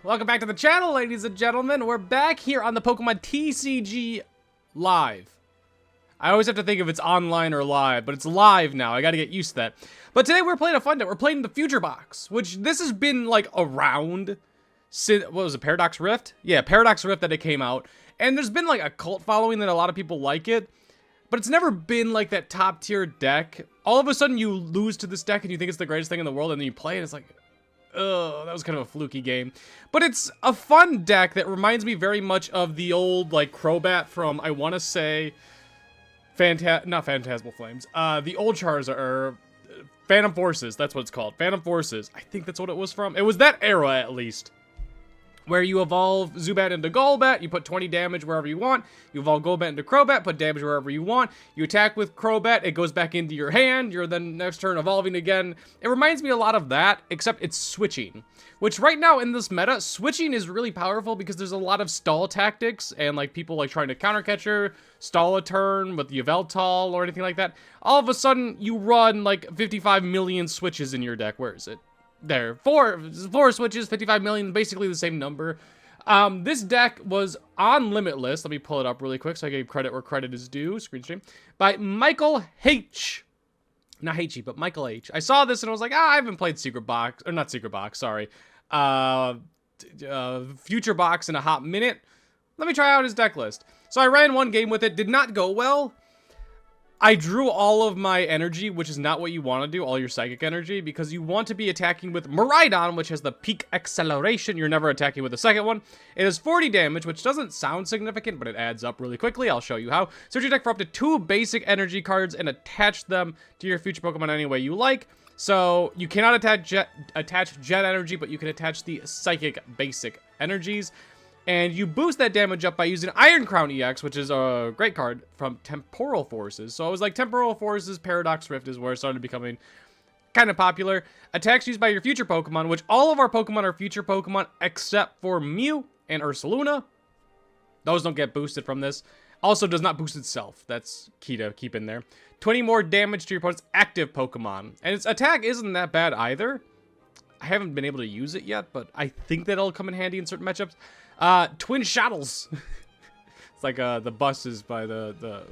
Welcome back to the channel, ladies and gentlemen. We're back here on the Pokemon TCG Live. I always have to think if it's online or live, but it's live now. I gotta get used to that. But today we're playing a fun deck. We're playing the Future Box, which this has been like around since, what was it, Paradox Rift? Yeah, Paradox Rift that it came out. And there's been like a cult following that a lot of people like it. But it's never been like that top tier deck. All of a sudden you lose to this deck and you think it's the greatest thing in the world, and then you play it and it's like, oh, that was kind of a fluky game. But it's a fun deck that reminds me very much of the old, like, Crobat from, I want to say, not Phantasmal Flames. The old Charizard, or Phantom Forces, that's what it's called. Phantom Forces. I think that's what it was from. It was that era, at least. Where you evolve Zubat into Golbat, you put 20 damage wherever you want. You evolve Golbat into Crobat, put damage wherever you want. You attack with Crobat, it goes back into your hand. You're then next turn evolving again. It reminds me a lot of that, except it's switching. Which right now in this meta, switching is really powerful because there's a lot of stall tactics and like people like trying to counter catcher, stall a turn with the Yveltal or anything like that. All of a sudden you run like 55 million switches in your deck. Where is it? There, four switches, 55 million, basically the same number. This deck was on Limitless. Let me pull it up really quick so I gave credit where credit is due. Screen stream. By Michael H. Not Haychie, but Michael H. I saw this and I was like, I haven't played Secret Box, or not Secret Box, sorry. Future Box in a hot minute. Let me try out his deck list. So I ran one game with it, did not go well. I drew all of my energy, which is not what you want to do, all your psychic energy, because you want to be attacking with Miraidon, which has the peak acceleration. You're never attacking with the second one. It has 40 damage, which doesn't sound significant, but it adds up really quickly. I'll show you how. Search your deck for up to 2 basic energy cards and attach them to your future Pokemon any way you like. So you cannot attach jet energy, but you can attach the psychic basic energies. And you boost that damage up by using Iron Crown EX, which is a great card from Temporal Forces. So I was like, Temporal Forces, Paradox Rift is where it started becoming kind of popular. Attacks used by your future Pokemon, which all of our Pokemon are future Pokemon except for Mew and Ursaluna. Those don't get boosted from this. Also does not boost itself. That's key to keep in there. 20 more damage to your opponent's active Pokemon. And its attack isn't that bad either. I haven't been able to use it yet, but I think that'll come in handy in certain matchups. Twin Shuttles. It's like the buses by the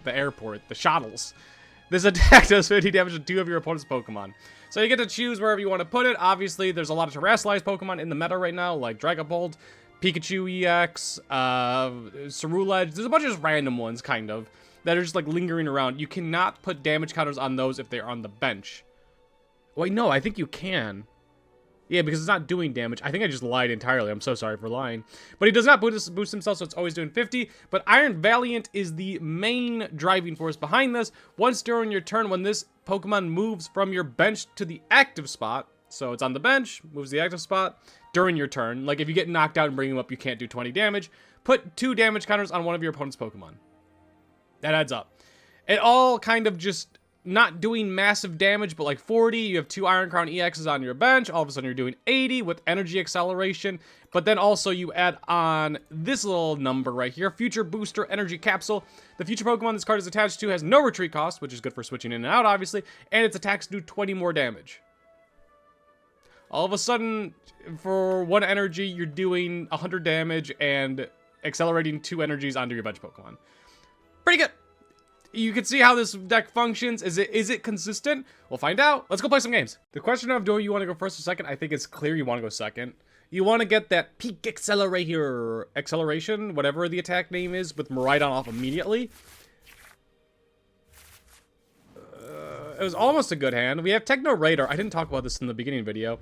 airport, the shuttles. This attack does 50 damage to 2 of your opponent's Pokemon. So you get to choose wherever you want to put it. Obviously, there's a lot of terrestrialized Pokemon in the meta right now, like Dragapult, Pikachu EX, Cerulege. There's a bunch of just random ones, kind of, that are just like lingering around. You cannot put damage counters on those if they're on the bench. Wait, no, I think you can. Yeah, because it's not doing damage. I think I just lied entirely. I'm so sorry for lying. But he does not boost himself, so it's always doing 50. But Iron Valiant is the main driving force behind this. Once during your turn, when this Pokemon moves from your bench to the active spot, so it's on the bench, moves to the active spot, during your turn. Like, if you get knocked out and bring him up, you can't do 20 damage. Put 2 damage counters on one of your opponent's Pokemon. That adds up. It all kind of just not doing massive damage, but like 40, you have 2 Iron Crown EXs on your bench, all of a sudden you're doing 80 with energy acceleration, but then also you add on this little number right here, Future Booster Energy Capsule. The future Pokemon this card is attached to has no retreat cost, which is good for switching in and out, obviously, and its attacks do 20 more damage. All of a sudden, for 1 energy, you're doing 100 damage and accelerating 2 energies onto your bench Pokemon. Pretty good. You can see how this deck functions. Is it consistent? We'll find out. Let's go play some games. The question of do you want to go first or second? I think it's clear you want to go second. You want to get that peak acceleration, whatever the attack name is, with Miraidon off immediately. It was almost a good hand. We have Techno Radar. I didn't talk about this in the beginning video.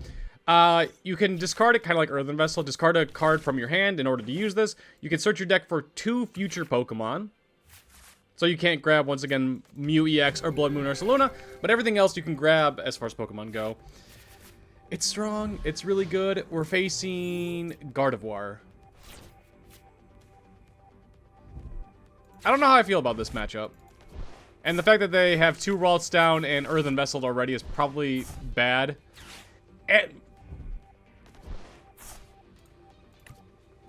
You can discard it, kind of like Earthen Vessel. Discard a card from your hand in order to use this. You can search your deck for 2 future Pokemon. So you can't grab, once again, Mew EX or Bloodmoon Ursaluna, but everything else you can grab as far as Pokemon go. It's strong. It's really good. We're facing Gardevoir. I don't know how I feel about this matchup. And the fact that they have 2 Ralts down and Earthen Vessel already is probably bad. And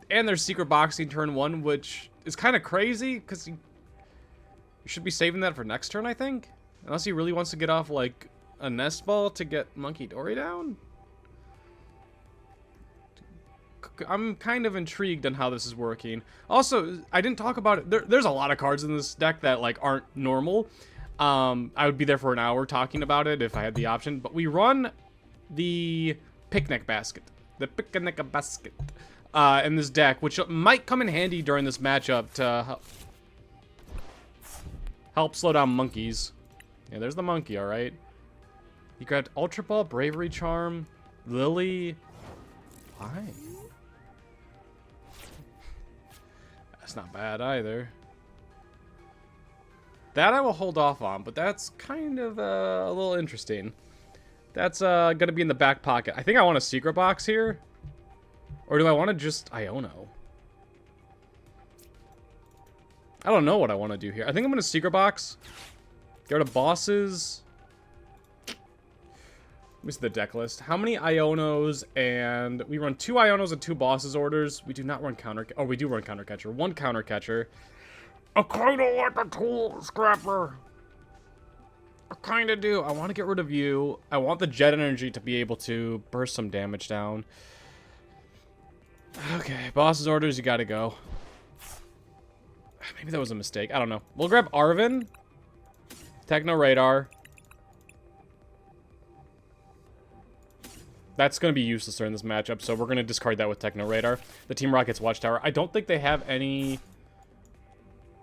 there's Secret Boxing turn 1, which is kind of crazy, because you should be saving that for next turn, I think. Unless he really wants to get off, like, a Nest Ball to get Monkey Dory down. I'm kind of intrigued on how this is working. Also, I didn't talk about it. There's a lot of cards in this deck that like aren't normal. I would be there for an hour talking about it if I had the option. But we run the Picnic Basket. The Picnic Basket. In this deck, which might come in handy during this matchup to help slow down monkeys. Yeah, there's the monkey, alright. He grabbed Ultra Ball, Bravery Charm, Lillie. Why? That's not bad either. That I will hold off on, but that's kind of a little interesting. That's going to be in the back pocket. I think I want a Secret Box here. Or do I want to just Iono? I don't know what I want to do here. I think I'm going to Secret Box. Go to bosses. Let me see the deck list. How many Ionos? And we run 2 Ionos and 2 bosses orders. We do not run counter... Oh, we do run counter catcher. 1 counter catcher. I kind of like a Tool Scrapper. I kind of do. I want to get rid of you. I want the Jet Energy to be able to burst some damage down. Okay, bosses orders, you gotta go. Maybe that was a mistake. I don't know. We'll grab Arven. Techno Radar. That's going to be useless during this matchup, so we're going to discard that with Techno Radar. The Team Rocket's Watchtower. I don't think they have any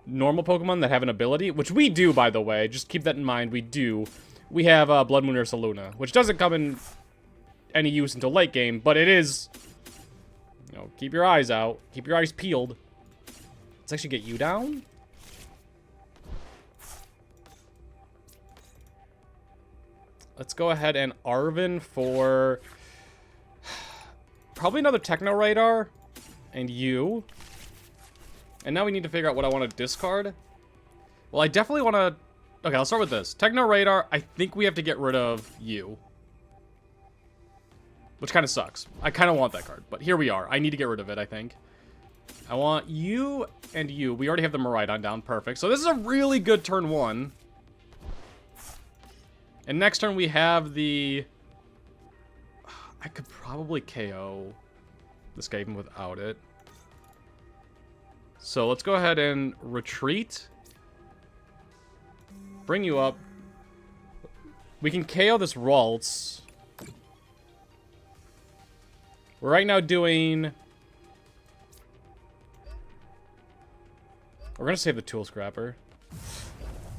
normal Pokemon that have an ability, which we do, by the way. Just keep that in mind. We do. We have Bloodmoon Ursaluna, which doesn't come in any use until late game, but it is... You know, keep your eyes out. Keep your eyes peeled. Let's actually get you down. Let's go ahead and Arven for... Probably another Techno Radar. And you. And now we need to figure out what I want to discard. Well, I definitely want to... Okay, I'll start with this. Techno Radar, I think we have to get rid of you. Which kind of sucks. I kind of want that card. But here we are. I need to get rid of it, I think. I want you and you. We already have the Miraidon down. Perfect. So this is a really good turn 1. And next turn we have the... I could probably KO this guy even without it. So let's go ahead and retreat. Bring you up. We can KO this Ralts. We're right now doing... We're going to save the Tool Scrapper.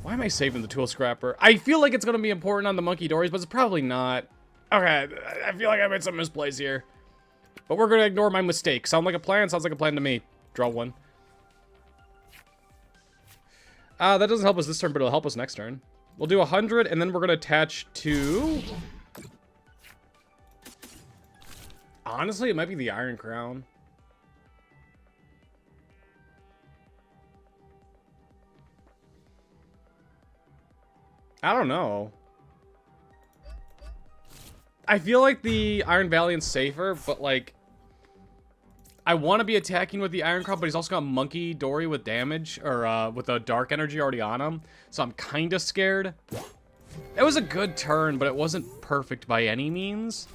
Why am I saving the Tool Scrapper? I feel like it's going to be important on the Monkey Dories, but it's probably not. Okay, I feel like I made some misplays here. But we're going to ignore my mistake. Sound like a plan? Sounds like a plan to me. Draw 1. That doesn't help us this turn, but it'll help us next turn. We'll do 100, and then we're going to attach to... Honestly, it might be the Iron Crown. I don't know. I feel like the Iron Valiant's safer, but like... I want to be attacking with the Iron Crown, but he's also got Monkey Dory with damage, or with a Dark Energy already on him. So I'm kind of scared. It was a good turn, but it wasn't perfect by any means.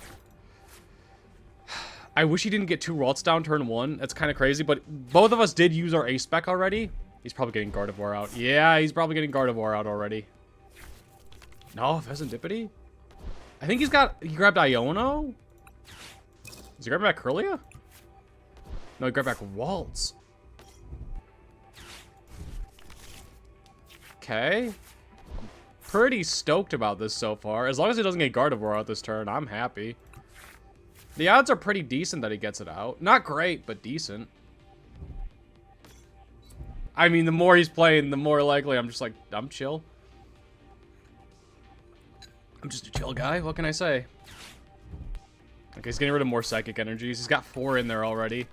I wish he didn't get 2 Ralts down turn 1. That's kind of crazy, but both of us did use our Ace Spec already. He's probably getting Gardevoir out. Yeah, he's probably getting Gardevoir out already. No, Pheasantipity? I think he grabbed Iono? Is he grabbing back Kirlia? No, he grabbed back Waltz. Okay. I'm pretty stoked about this so far. As long as he doesn't get Gardevoir out this turn, I'm happy. The odds are pretty decent that he gets it out. Not great, but decent. I mean, the more he's playing, the more likely I'm just like, I'm chill. I'm just a chill guy. What can I say? Okay, he's getting rid of more Psychic Energies. He's got 4 in there already.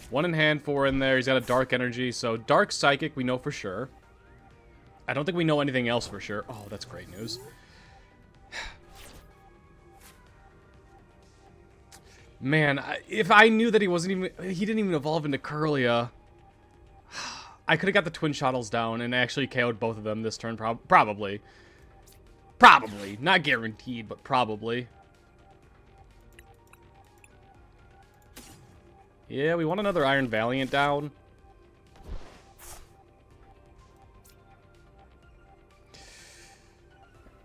1 in hand, 4 in there. He's got a Dark Energy. So, Dark Psychic, we know for sure. I don't think we know anything else for sure. Oh, that's great news. Man, if I knew that he didn't even evolve into Kirlia, I could have got the Twin Shuttles down and actually KO'd both of them this turn, probably. Probably. Not guaranteed, but probably. Yeah, we want another Iron Valiant down.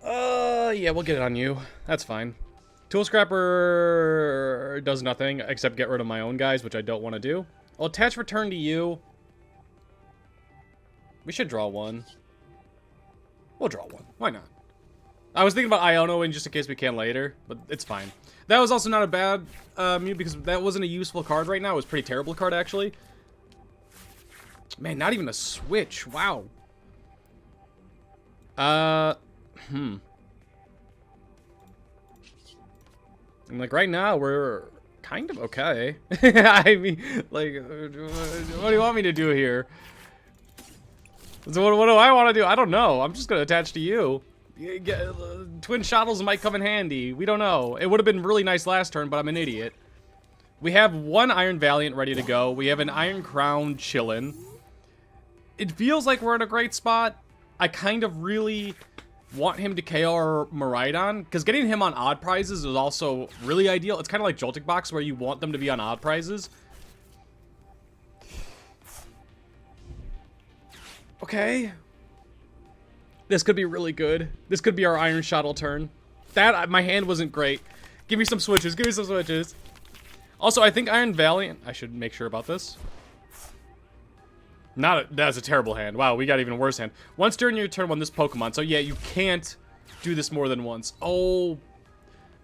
Yeah, we'll get it on you. That's fine. Tool Scrapper does nothing except get rid of my own guys, which I don't want to do. I'll attach return to you. We should draw one. We'll draw one. Why not? I was thinking about Iono in just in case we can later, but it's fine. That was also not a bad Mew because that wasn't a useful card right now. It was a pretty terrible card, actually. Man, not even a switch. Wow. And like right now, we're kind of okay. I mean, like, what do you want me to do here? So what do I want to do? I don't know. I'm just gonna attach to you. Twin Shuttles might come in handy. We don't know. It would have been really nice last turn, but I'm an idiot. We have one Iron Valiant ready to go. We have an Iron Crown chillin'. It feels like we're in a great spot. I kind of really want him to KO our Miraidon, because getting him on odd prizes is also really ideal. It's kind of like Joltik Box, where you want them to be on odd prizes. Okay. This could be really good. This could be our Iron Shuttle turn. My hand wasn't great. Give me some switches. Give me some switches. Also, I think Iron Valiant... I should make sure about this. That's a terrible hand. Wow, we got even worse hand. Once during your turn on this Pokemon. So yeah, you can't do this more than once. Oh.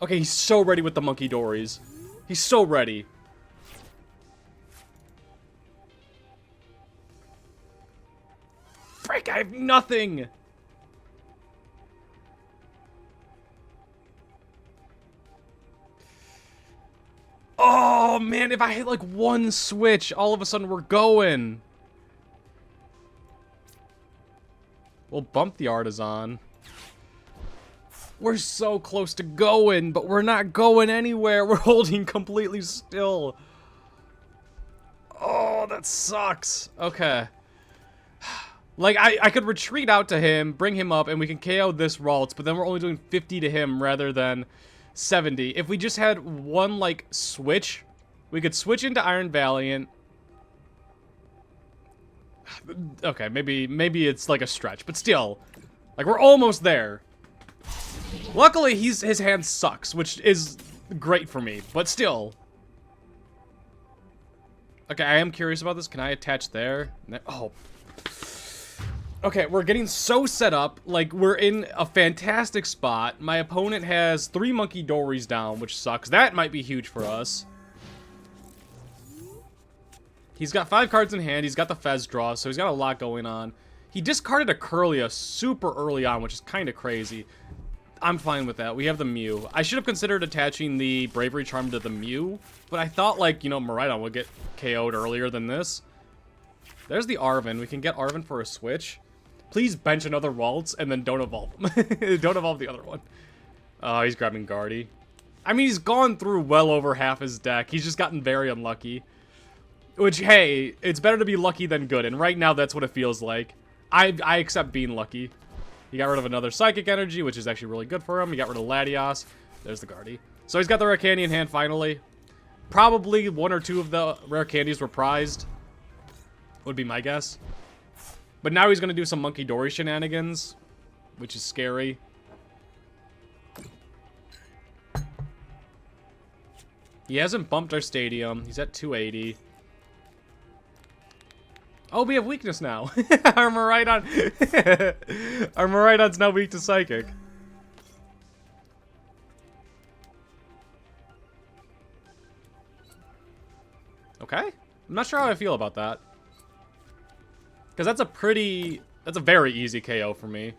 Okay, he's so ready with the Monkey Dories. He's so ready. Frick, I have nothing. Oh, man, if I hit like one switch, all of a sudden we're going. We'll bump the Artisan. We're so close to going, but we're not going anywhere. We're holding completely still. Oh, that sucks. Okay. Like, I could retreat out to him, bring him up, and we can KO this Ralts, but then we're only doing 50 to him rather than 70. If we just had one, like, switch, we could switch into Iron Valiant. Okay, maybe it's like a stretch, but still, like, we're almost there. Luckily, his hand sucks, which is great for me, but still. Okay, I am curious about this. Can I attach there? Oh. Okay, we're getting so set up, like, we're in a fantastic spot. My opponent has 3 Monkey Dories down, which sucks. That might be huge for us. He's got 5 cards in hand. He's got the Fez draw, so he's got a lot going on. He discarded a Curlia super early on, which is kind of crazy. I'm fine with that. We have the Mew. I should have considered attaching the Bravery Charm to the Mew, but I thought, like, you know, Miraidon would get KO'd earlier than this. There's the Arven. We can get Arven for a switch. Please bench another Ralts and then don't evolve him. Don't evolve the other one. Oh, he's grabbing Guardy. I mean, he's gone through well over half his deck. He's just gotten very unlucky. Which, hey, it's better to be lucky than good, and right now that's what it feels like. I accept being lucky. He got rid of another Psychic Energy, which is actually really good for him. He got rid of Latios. There's the Guardy. So he's got the Rare Candy in hand, finally. Probably 1 or 2 of the Rare Candies were prized. Would be my guess. But now he's going to do some Monkey Dory shenanigans, which is scary. He hasn't bumped our stadium. He's at 280. Oh, we have weakness now. Our Miraidon. Our Miraidon's now weak to Psychic. Okay. I'm not sure how I feel about that. Because that's a very easy KO for me.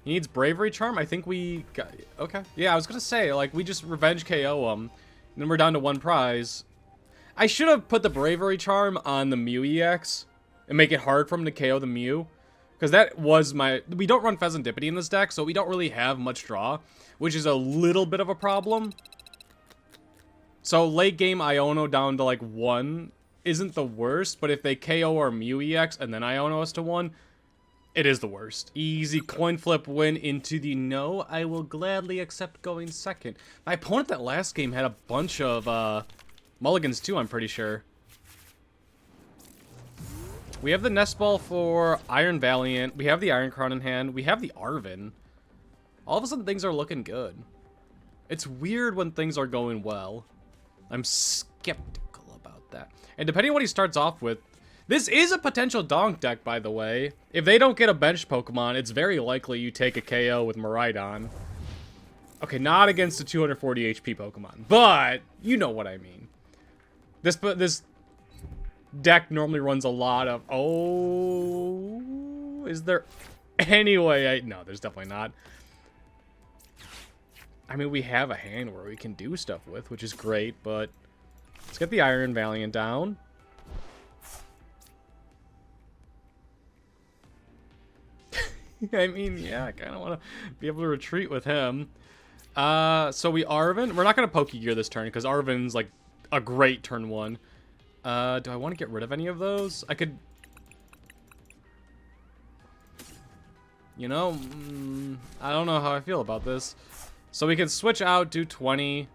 He needs Bravery Charm. I think we got, okay. Yeah, I was going to say, like, we just revenge KO him. And then we're down to 1 prize. I should have put the Bravery Charm on the Mew EX and make it hard for him to KO the Mew. Because that was we don't run Pheasantipity in this deck, so we don't really have much draw, which is a little bit of a problem. So late game Iono down to like 1 isn't the worst, but if they KO our Mew EX and then Iono us to 1, it is the worst. Easy coin flip win into the no. I will gladly accept going second. My opponent that last game had a bunch of Mulligans too, I'm pretty sure. We have the Nest Ball for Iron Valiant. We have the Iron Crown in hand. We have the Arven. All of a sudden, things are looking good. It's weird when things are going well. I'm skeptical about that. And depending on what he starts off with, this is a potential donk deck, by the way. If they don't get a bench Pokemon, it's very likely you take a KO with Miraidon. Okay, not against a 240 HP Pokemon, but you know what I mean. This deck normally runs a lot of... Oh... Is there any way no, there's definitely not. I mean, we have a hand where we can do stuff with, which is great, but... Let's get the Iron Valiant down. I mean, yeah, I kind of want to be able to retreat with him. So we Arven. We're not going to Pokégear this turn, because Arven's, like, a great turn 1. Do I want to get rid of any of those? I could... You know, I don't know how I feel about this. So we can switch out, do 20.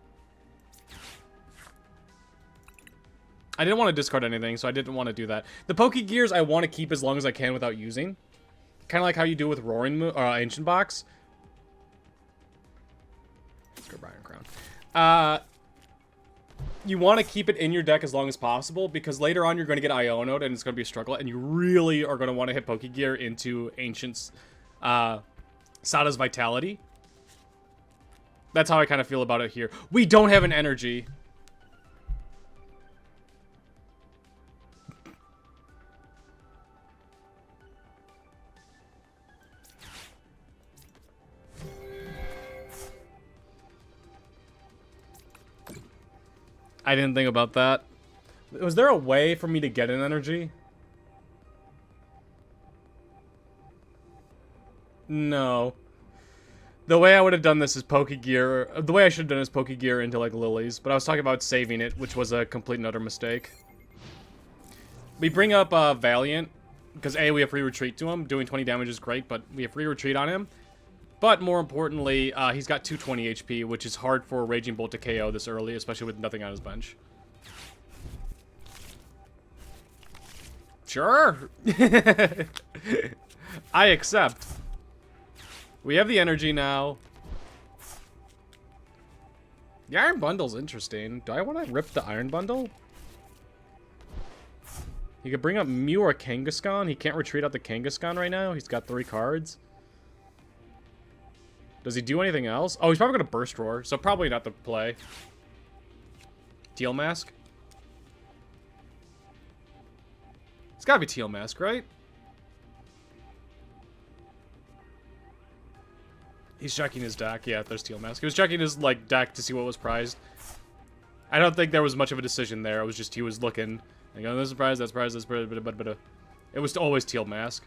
I didn't want to discard anything, so I didn't want to do that. The Pokégears I want to keep as long as I can without using. Kind of like how you do with Roaring Moon, or Ancient Box. Let's go Iron Crown. You want to keep it in your deck as long as possible, because later on you're going to get Iono'd and it's going to be a struggle, and you really are going to want to hit Pokégear into Ancient's, Sada's Vitality. That's how I kind of feel about it here. We don't have an energy. I didn't think about that. Was there a way for me to get an energy? No. The way I would have done this is Pokégear. The way I should have done is Pokégear into, like, Lilies. But I was talking about saving it, which was a complete and utter mistake. We bring up Valiant, because A, we have free retreat to him. Doing 20 damage is great, but we have free retreat on him. But more importantly, he's got 220 HP, which is hard for a Raging Bolt to KO this early, especially with nothing on his bench. Sure. I accept. We have the energy now. The Iron Bundle's interesting. Do I want to rip the Iron Bundle? He could bring up Mew or Kangaskhan. He can't retreat out the Kangaskhan right now. He's got 3 cards. Does he do anything else? Oh, he's probably going to Burst Roar, so probably not the play. Teal Mask? It's got to be Teal Mask, right? He's checking his deck. Yeah, there's Teal Mask. He was checking his, like, deck to see what was prized. I don't think there was much of a decision there. It was just he was looking. Like, oh, this is prize, that's prize, that's prize, but it was always Teal Mask.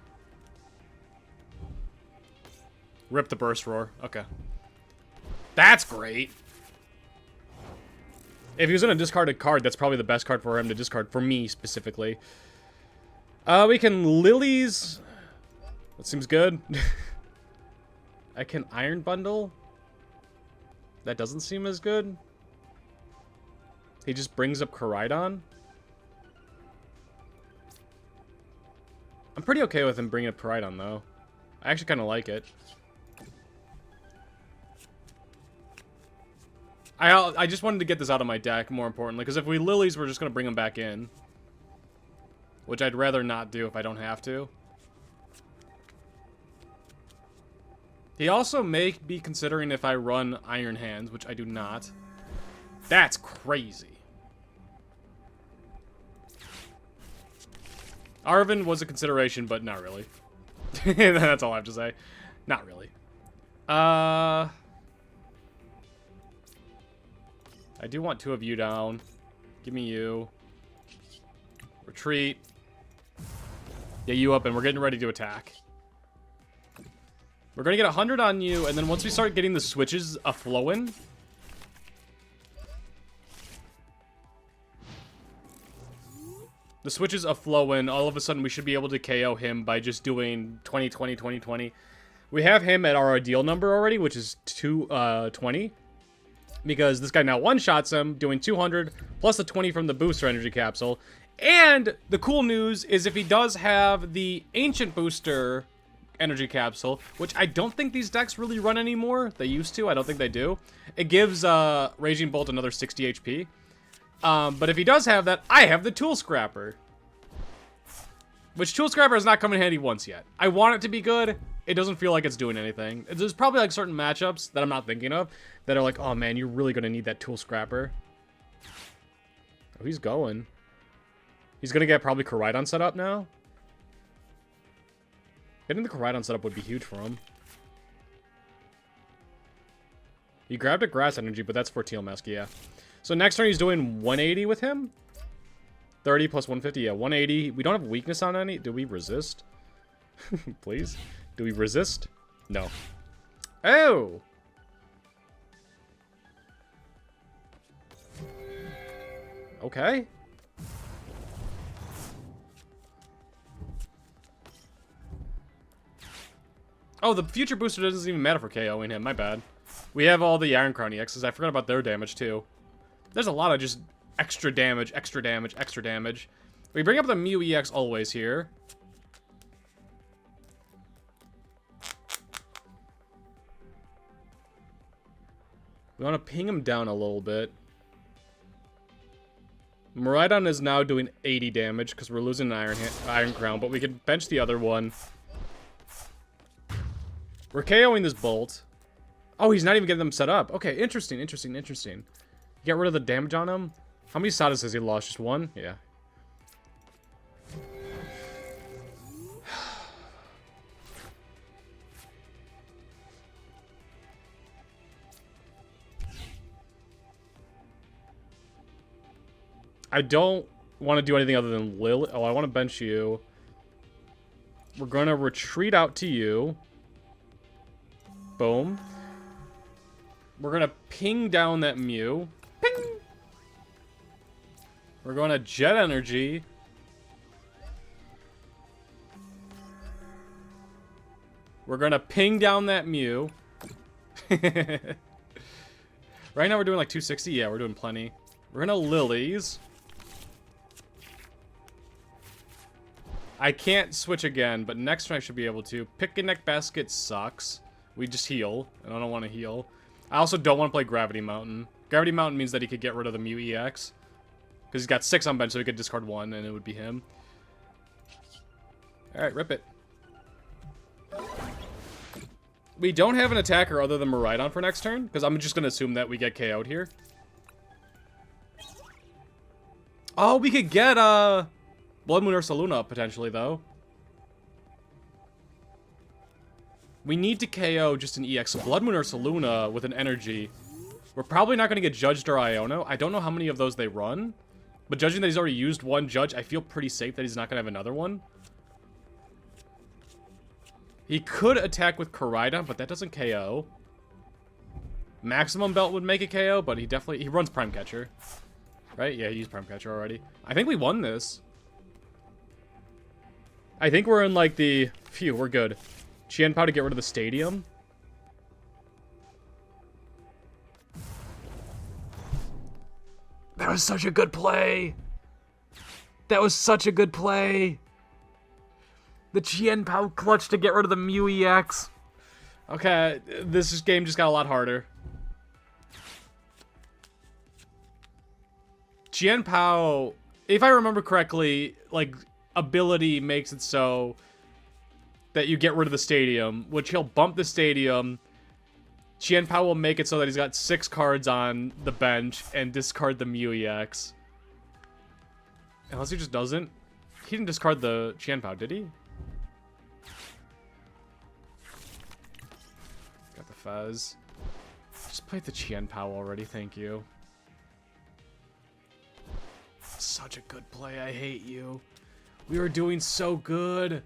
Rip the Burst Roar. Okay. That's great. If he was in a discarded card, that's probably the best card for him to discard, for me specifically. We can Lilies. That seems good. I can Iron Bundle. That doesn't seem as good. He just brings up Koraidon. I'm pretty okay with him bringing up Koraidon, though. I actually kind of like it. I just wanted to get this out of my deck, more importantly, because if we Lilies, we're just going to bring him back in. Which I'd rather not do if I don't have to. He also may be considering if I run Iron Hands, which I do not. That's crazy. Arven was a consideration, but not really. That's all I have to say. Not really. I do want 2 of you down. Give me you. Retreat. Get you up, and we're getting ready to attack. We're going to get 100 on you, and then once we start getting the switches a-flowing... The switches a-flowing, all of a sudden we should be able to KO him by just doing 20, 20, 20, 20. We have him at our ideal number already, which is 220. because this guy now one-shots him, doing 200 plus the 20 from the booster energy capsule. And the cool news is if he does have the ancient booster energy capsule, which I don't think these decks really run anymore. They used to. I don't think they do. It gives Raging Bolt another 60 HP. But if he does have that, I have the Tool Scrapper. Which Tool Scrapper has not come in handy once yet. I want it to be good. It doesn't feel like it's doing anything. There's probably like certain matchups that I'm not thinking of that are like, oh man, you're really going to need that Tool Scrapper. Oh, he's going. He's going to get probably Miraidon set up now. Getting the Miraidon setup would be huge for him. He grabbed a Grass Energy, but that's for Teal Mask, yeah. So next turn he's doing 180 with him. 30 plus 150, yeah, 180. We don't have weakness on any. Do we resist? Please? Do we resist? No. Oh! Okay. Oh, the future booster doesn't even matter for KOing him. My bad. We have all the Iron Crown EXs. I forgot about their damage, too. There's a lot of just extra damage, extra damage, extra damage. We bring up the Mew EX always here. We want to ping him down a little bit. Miraidon is now doing 80 damage because we're losing an Iron Crown, but we can bench the other one. We're KOing this Bolt. Oh, he's not even getting them set up. Okay, interesting, interesting, interesting. Get rid of the damage on him. How many status has he lost? Just one? Yeah. I don't want to do anything other than Lillie. Oh, I want to bench you. We're going to retreat out to you. Boom. We're going to ping down that Mew. Ping! We're going to Jet Energy. We're going to ping down that Mew. Right now we're doing like 260. Yeah, we're doing plenty. We're going to Lillies. I can't switch again, but next turn I should be able to. Picnic Basket sucks. We just heal, and I don't want to heal. I also don't want to play Gravity Mountain. Gravity Mountain means that he could get rid of the Mew EX. Because he's got 6 on bench, so he could discard 1, and it would be him. Alright, rip it. We don't have an attacker other than Miraidon for next turn, because I'm just going to assume that we get KO'd here. Oh, we could get, Bloodmoon Ursaluna up, potentially, though. We need to KO just an EX. So Bloodmoon Ursaluna with an energy. We're probably not going to get Judged or Iono. I don't know how many of those they run. But judging that he's already used one Judge, I feel pretty safe that he's not going to have another one. He could attack with Miraidon, but that doesn't KO. Maximum Belt would make a KO, but he runs Prime Catcher. Right? Yeah, he used Prime Catcher already. I think we won this. I think we're in like the... Phew, we're good. Qianpao to get rid of the stadium. That was such a good play. That was such a good play. The Qianpao clutch to get rid of the Mew EX. Okay, this game just got a lot harder. Qianpao, if I remember correctly, like, ability makes it so that you get rid of the stadium, which he'll bump the stadium. Qianpao will make it so that he's got 6 cards on the bench and discard the Mew EX. Unless he just doesn't. He didn't discard the Qianpao, did he? Got the Fez. Just played the Qianpao already, thank you. Such a good play, I hate you. We were doing so good.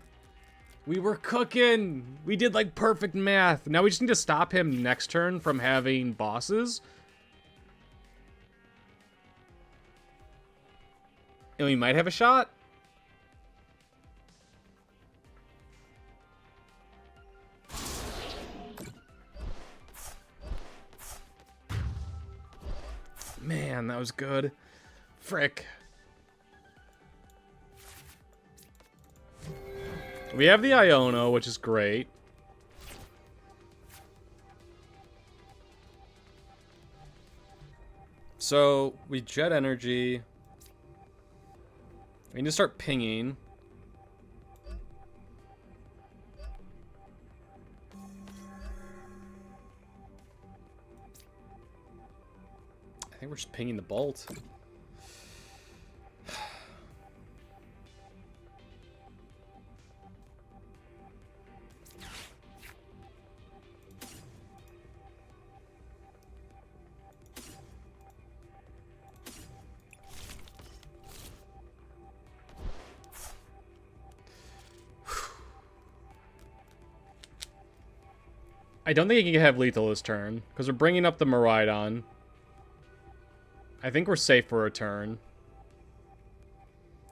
We were cooking. We did like perfect math. Now we just need to stop him next turn from having bosses. And we might have a shot. was good. Frick. We have the Iono, which is great. So, we jet energy. We need to start pinging. I think we're just pinging the bolt. I don't think he can have lethal this turn, because we're bringing up the Miraidon. I think we're safe for a turn.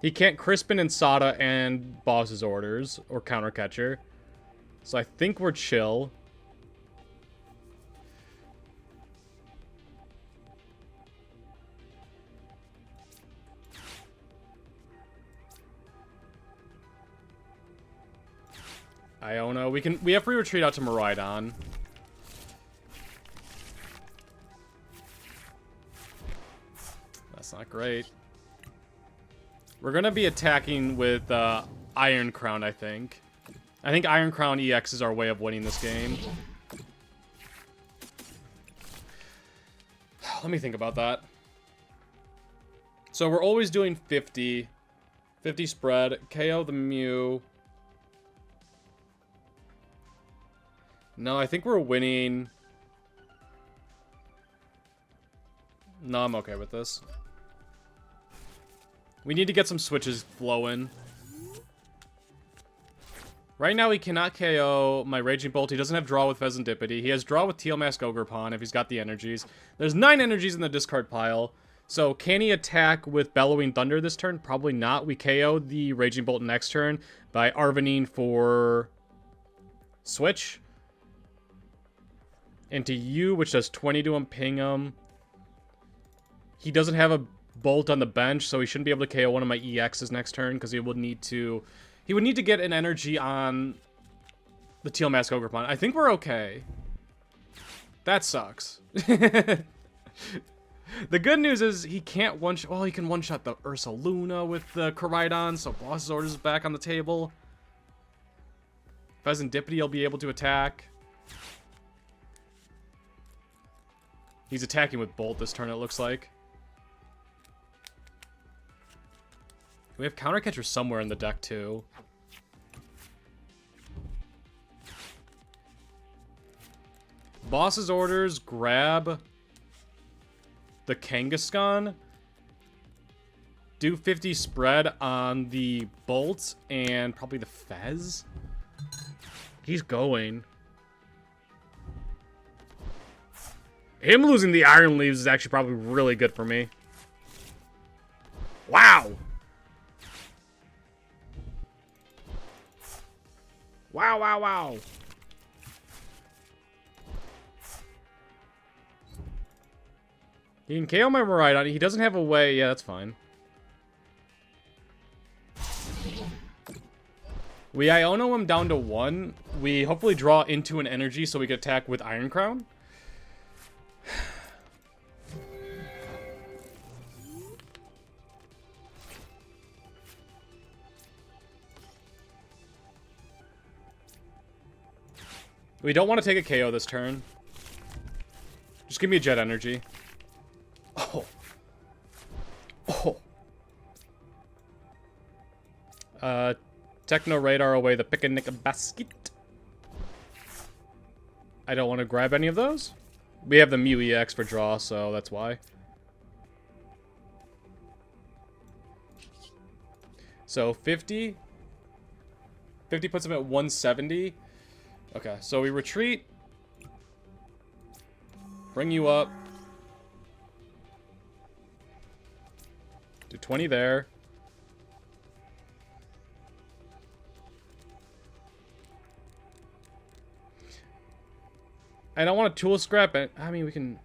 He can't Crispin and Sada and Boss's Orders, or Counter Catcher. So I think we're chill. Iono. We have free retreat out to Miraidon. That's not great. We're gonna be attacking with Iron Crown, I think. I think Iron Crown EX is our way of winning this game. Let me think about that. So we're always doing 50. 50 spread. KO the Mew. No, I think we're winning. No, I'm okay with this. We need to get some switches flowing. Right now, he cannot KO my Raging Bolt. He doesn't have draw with Pheasantipity. He has draw with Teal Mask Ogerpon if he's got the energies. There's 9 energies in the discard pile. So, can he attack with Bellowing Thunder this turn? Probably not. We KO the Raging Bolt next turn by Arvening for Switch. Into you, which does 20 to him, ping him. He doesn't have a Bolt on the bench, so he shouldn't be able to KO one of my EXs next turn, because he would need to get an energy on the Teal Mask Ogerpon. I think we're okay. That sucks. The good news is he can't one-shot... Well, he can one-shot the Ursaluna with the Miraidon, so Boss's Orders is back on the table. Pheasantipity will be able to attack. He's attacking with Bolt this turn, it looks like. We have Counter Catcher somewhere in the deck, too. Boss's Orders, grab the Kangaskhan. Do 50 spread on the Bolt and probably the Fez. He's going. Him losing the Iron Leaves is actually probably really good for me. Wow! Wow, wow, wow. He can KO my Miraidon. He doesn't have a way. Yeah, that's fine. We Iono him down to 1. We hopefully draw into an energy so we can attack with Iron Crown. We don't want to take a KO this turn. Just give me a jet energy. Oh. Oh. Techno Radar away the Picnic Basket. I don't want to grab any of those. We have the Mew EX for draw, so that's why. So 50. 50 puts him at 170. Okay, so we retreat. Bring you up. Do 20 there. I don't want to Tool Scrap it. I mean, we can...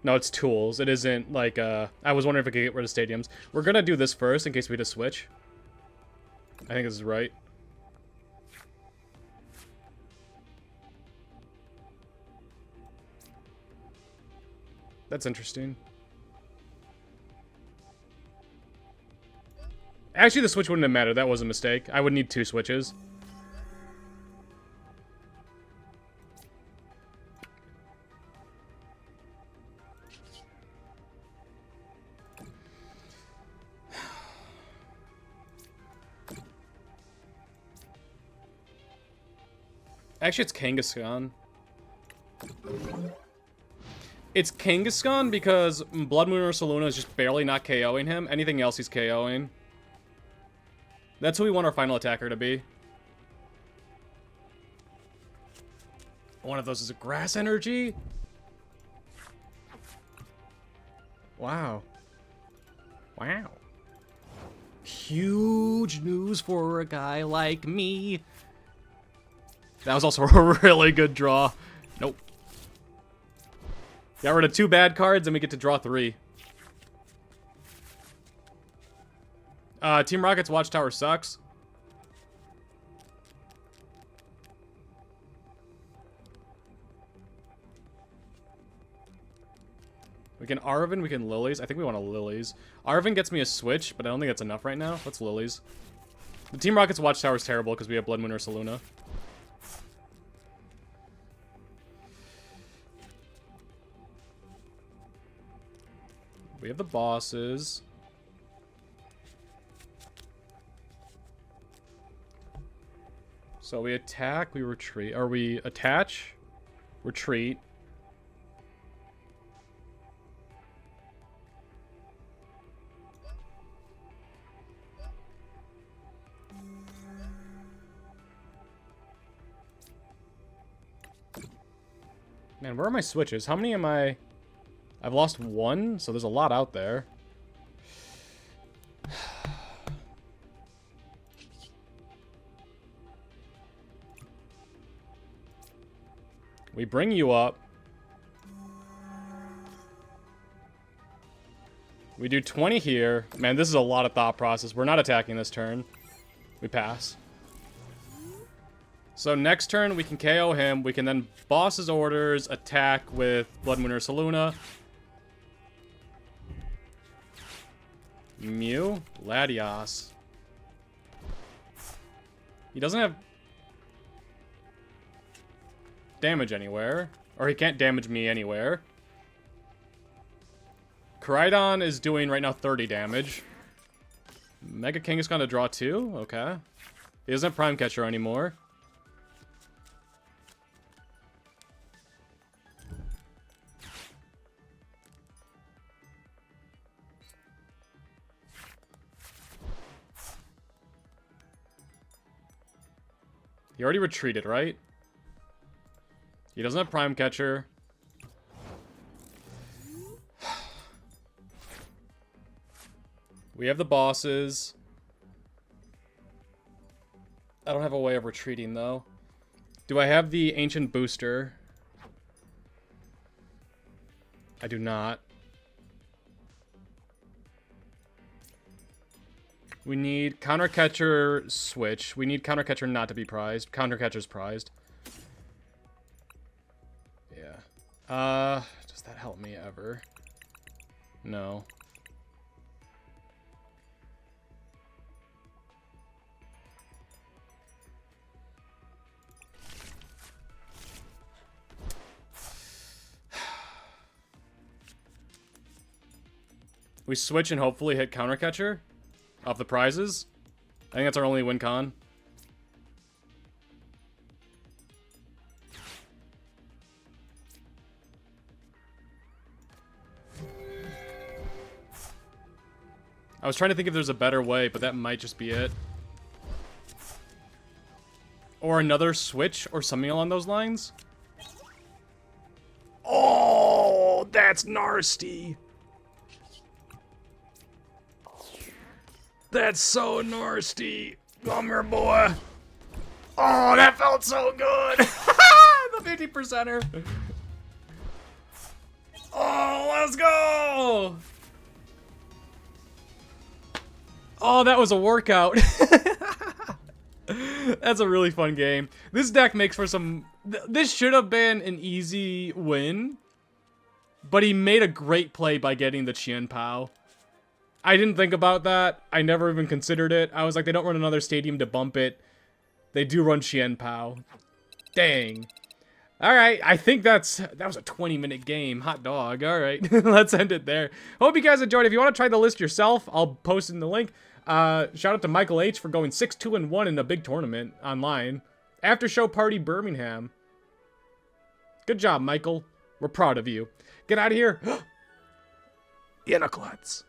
No, it's tools. It isn't like, I was wondering if I could get rid of stadiums. We're gonna do this first in case we just switch. I think this is right. That's interesting. Actually, the switch wouldn't have mattered. That was a mistake. I would need 2 switches. Actually, it's Kangaskhan. It's Kangaskhan because Bloodmoon Ursaluna is just barely not KOing him. Anything else he's KOing. That's who we want our final attacker to be. One of those is a grass energy? Wow. Wow. Huge news for a guy like me. That was also a really good draw. Nope. Got rid of 2 bad cards, and we get to draw 3. Team Rocket's Watchtower sucks. We can Arven, we can Lilies. I think we want a Lilies. Arven gets me a switch, but I don't think that's enough right now. Let's Lilies. The Team Rocket's Watchtower is terrible because we have Bloodmoon Ursaluna. We have the bosses. So we attack, we retreat. Or we attach, retreat. Man, where are my switches? How many am I... I've lost 1, so there's a lot out there. We bring you up. We do 20 here. Man, this is a lot of thought process. We're not attacking this turn. We pass. So next turn, we can KO him. We can then boss his orders, attack with Bloodmoon Ursaluna. Mew, Latias. He doesn't have damage anywhere. Or he can't damage me anywhere. Miraidon is doing right now 30 damage. Mega King is going to draw 2. Okay. He doesn't have Prime Catcher anymore. He already retreated, right? He doesn't have Prime Catcher. We have the bosses. I don't have a way of retreating, though. Do I have the Ancient Booster? I do not. We need Counter Catcher switch. We need Counter Catcher not to be prized. Counter Catcher's prized. Yeah. Does that help me ever? No. We switch and hopefully hit Counter Catcher off the prizes. I think that's our only win con. I was trying to think if there's a better way, but that might just be it. Or another switch or something along those lines. Oh, that's nasty. That's so nasty. Come here, boy. Oh, that felt so good. The 50%er. Oh, let's go! Oh, that was a workout. That's a really fun game. This deck makes for some... This should have been an easy win, but he made a great play by getting the Chien PAL. I didn't think about that. I never even considered it. I was like, they don't run another stadium to bump it. They do run Chien PAL. Dang. Alright, I think that was a 20-minute game. Hot dog. Alright, let's end it there. Hope you guys enjoyed. If you want to try the list yourself, I'll post in the link. Shout out to Michael H. for going 6-2-1 in a big tournament online. After show party Birmingham. Good job, Michael. We're proud of you. Get out of here. Yeah, knuckleheads.